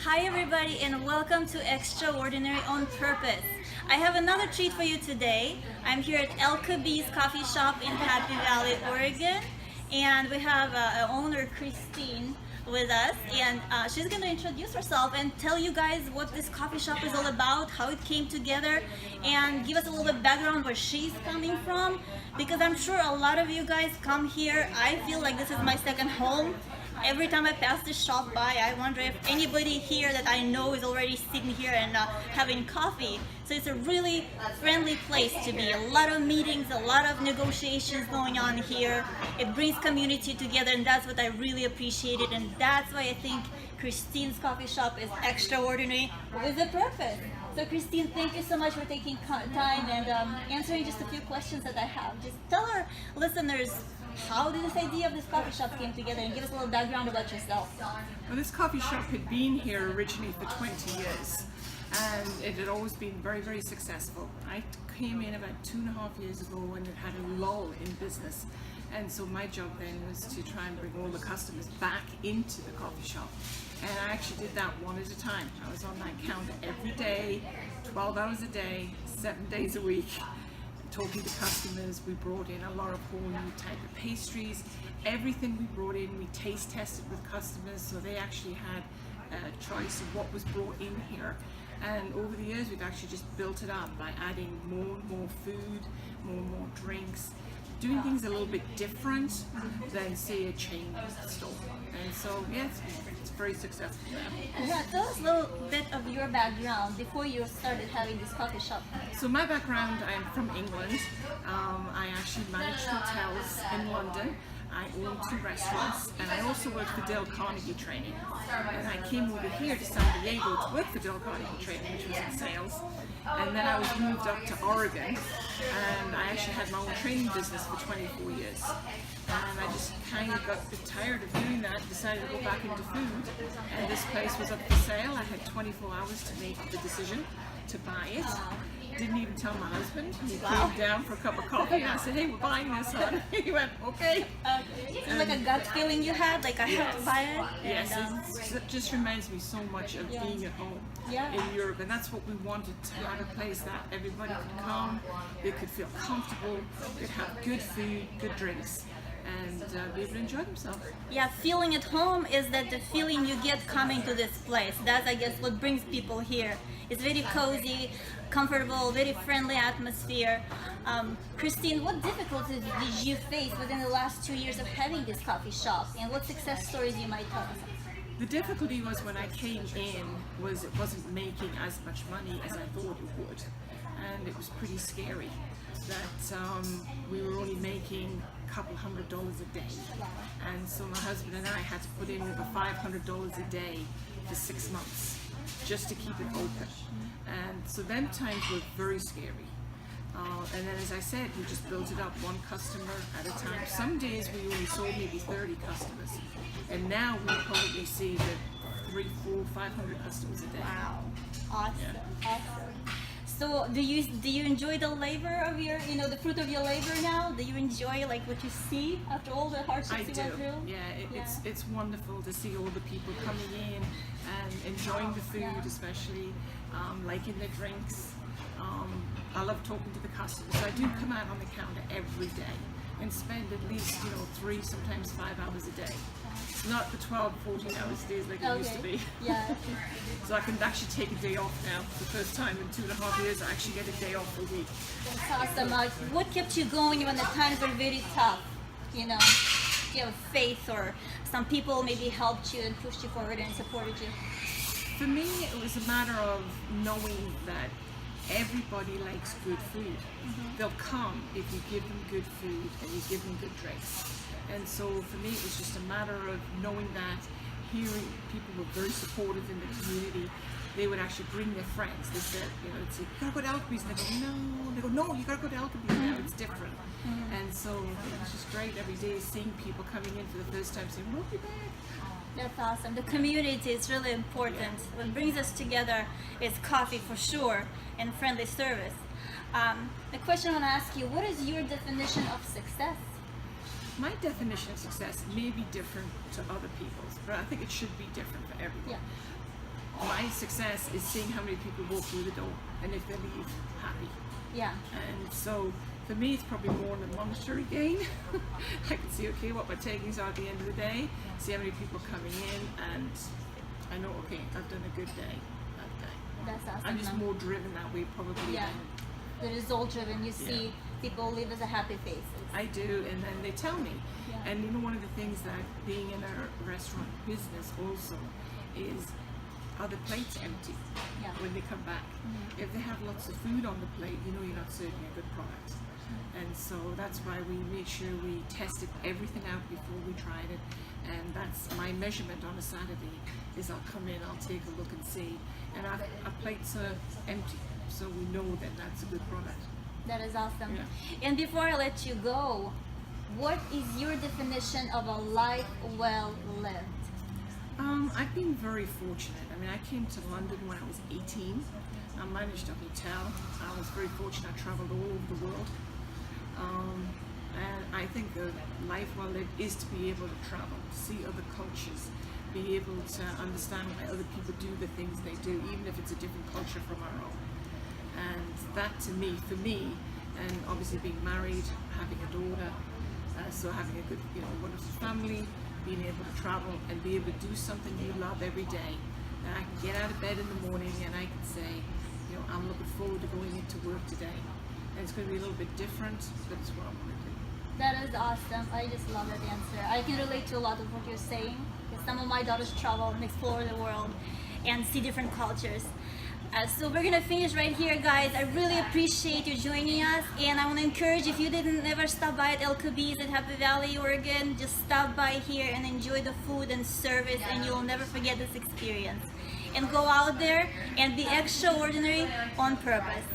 Hi everybody and welcome to Extraordinary on Purpose. I have another treat for you today. I'm here at Elka Bees Coffee Shop in Happy Valley, Oregon, and we have owner Christine with us, and she's going to introduce herself and tell you guys what this coffee shop is all about, how it came together, and give us a little bit of background where she's coming from, because I'm sure a lot of you guys come here. I feel like this is my second home. Every time I pass this shop by, I wonder if anybody here that I know is already sitting here and having coffee. So it's a really friendly place to be. A lot of meetings, a lot of negotiations going on here. It brings community together, and that's what I really appreciated. And that's why I think Christine's coffee shop is extraordinary with a purpose. So Christine, thank you so much for taking time and answering just a few questions that I have. Just tell our listeners, how did this idea of this coffee shop came together, and give us a little background about yourself. Well, this coffee shop had been here originally for 20 years, and it had always been very, very successful. I came in about 2.5 years ago when it had a lull in business, and so my job then was to try and bring all the customers back into the coffee shop. And I actually did that one at a time. I was on that counter every day, 12 hours a day, 7 days a week, talking to customers. We brought in a lot of whole new type of pastries. Everything we brought in, we taste tested with customers, so they actually had a choice of what was brought in here. And over the years, we've actually just built it up by adding more and more food, more and more drinks, doing things a little bit different than, say, a chain store. And so, yes, it's very successful now. Yeah, tell us a little bit of your background before you started having this coffee shop. So my background, I'm from England. I actually managed hotels in London. I own 2 restaurants, and I also work for Dale Carnegie Training. And I came over here to San Diego to work for Dale Carnegie Training, which was in sales. And then I was moved up to Oregon, and I actually had my own training business for 24 years. And I just kind of got a bit tired of doing that, decided to go back into food. And this place was up for sale. I had 24 hours to make the decision to buy it. Didn't even tell my husband. He came down for a cup of coffee, and I said, "Hey, we're buying this." And he went, "Okay." It's like a gut feeling you had, like I have to buy it. Yes, it just reminds me so much of being at home in Europe, and that's what we wanted, to have a place that everybody could come, they could feel comfortable, they'd have good food, good drinks, and be able to enjoy themselves. Yeah, feeling at home is that the feeling you get coming to this place. That's, I guess, what brings people here. It's very cozy, comfortable, very friendly atmosphere. Christine, what difficulties did you face within the last 2 years of having this coffee shop, and what success stories you might tell us? The difficulty was when I came in, was it wasn't making as much money as I thought it would, and it was pretty scary that we were only making a couple $100 a day, and so my husband and I had to put in over $500 a day for 6 months just to keep it open. And so them times were very scary. And then, as I said, we just built it up one customer at a time. Some days we only sold maybe 30 customers, and now we probably see that 300, 400, 500 customers a day. Wow, awesome, awesome. So, do you enjoy the labor of your, the fruit of your labor now? Do you enjoy like what you see after all the hardships you went through? Yeah, it's wonderful to see all the people coming in and enjoying the food, especially liking the drinks. I love talking to the customers. So I do come out on the counter every day and spend at least 3, sometimes 5 hours a day. It's not the 12, 14 hours days like it used to be. Yeah. So I can actually take a day off now. For the first time in 2.5 years, I actually get a day off a week. That's awesome. What kept you going when the times were very tough? Do you have faith, or some people maybe helped you and pushed you forward and supported you? For me, it was a matter of knowing that everybody likes good food. They'll come if you give them good food and you give them good drinks. And so for me, it was just a matter of knowing that, hearing people were very supportive in the community. They would actually bring their friends. They said, they'd say, "You gotta go to Elka Bees," and they go, "No." They go, "No, you gotta go to Elka Bees now, it's different." And so it was just great every day seeing people coming in for the first time saying, "We'll be back." That's awesome. The community is really important. What brings us together is coffee for sure, and friendly service. The question I want to ask you, what is your definition of success? My definition of success may be different to other people's, but I think it should be different for everyone. my success is seeing how many people walk through the door and if they leave happy. Yeah. And so for me, it's probably more the monetary gain. I can see, okay, what my takings are at the end of the day, see how many people coming in, and I know, okay, I've done a good day that day. That's awesome. I'm just more driven that way probably. Yeah. The result driven. You see people live as a happy face. I do, and then they tell me. Yeah. And you know, one of the things that being in a restaurant business also is, are the plates empty when they come back? If they have lots of food on the plate, you know you're not serving a good product. And so that's why we make sure we tested everything out before we tried it. And that's my measurement on a Saturday, is I'll come in, I'll take a look and see, and our plates are empty, so we know that that's a good product. That is awesome. Yeah. And before I let you go, what is your definition of a life well lived? I've been very fortunate. I mean, I came to London when I was 18. I managed a hotel. I was very fortunate. I traveled all over the world. And I think the life well lived is to be able to travel, see other cultures, be able to understand why other people do the things they do, even if it's a different culture from our own. And that to me, for me, and obviously being married, having a daughter, so having a good, wonderful family, being able to travel and be able to do something you love every day. And I can get out of bed in the morning and I can say, I'm looking forward to going into work today. And it's going to be a little bit different, but it's what I want to do. That is awesome. I just love that answer. I can relate to a lot of what you're saying, because some of my daughters travel and explore the world and see different cultures. So we're gonna finish right here, guys. I really appreciate you joining us, and I want to encourage, if you didn't ever stop by at Elka Bees at Happy Valley, Oregon, just stop by here and enjoy the food and service, and you'll never forget this experience. And go out there and be extraordinary on purpose.